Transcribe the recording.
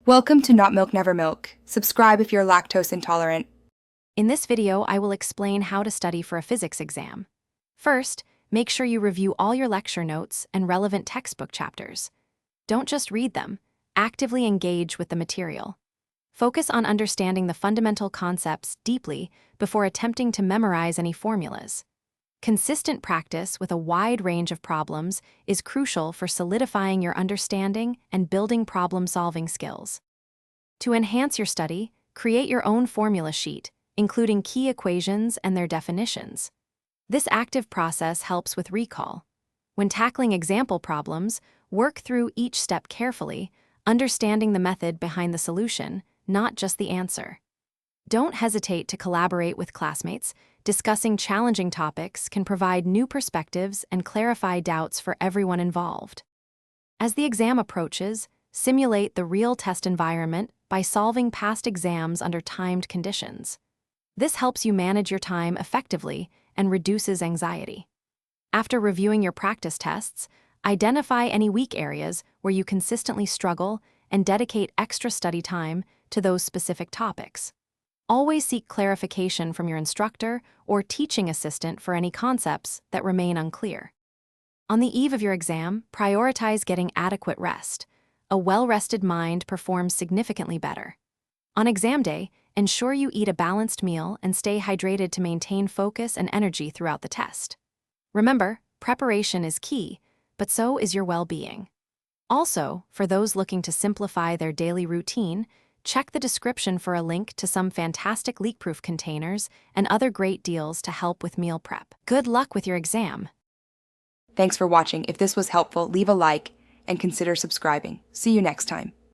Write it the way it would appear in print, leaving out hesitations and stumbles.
Welcome to Not Milk Never Milk. Subscribe if you're lactose intolerant. In this video, I will explain how to study for a physics exam. First, make sure you review all your lecture notes and relevant textbook chapters. Don't just read them, actively engage with the material. Focus on understanding the fundamental concepts deeply before attempting to memorize any formulas. Consistent practice with a wide range of problems is crucial for solidifying your understanding and building problem-solving skills. To enhance your study, create your own formula sheet, including key equations and their definitions. This active process helps with recall. When tackling example problems, work through each step carefully, understanding the method behind the solution, not just the answer. Don't hesitate to collaborate with classmates. Discussing challenging topics can provide new perspectives and clarify doubts for everyone involved. As the exam approaches, simulate the real test environment by solving past exams under timed conditions. This helps you manage your time effectively and reduces anxiety. After reviewing your practice tests, identify any weak areas where you consistently struggle and dedicate extra study time to those specific topics. Always seek clarification from your instructor or teaching assistant for any concepts that remain unclear. On the eve of your exam, prioritize getting adequate rest. A well-rested mind performs significantly better. On exam day, ensure you eat a balanced meal and stay hydrated to maintain focus and energy throughout the test. Remember, preparation is key, but so is your well-being. Also, for those looking to simplify their daily routine, check the description for a link to some fantastic leak-proof containers and other great deals to help with meal prep. Good luck with your exam! Thanks for watching. If this was helpful, leave a like and consider subscribing. See you next time.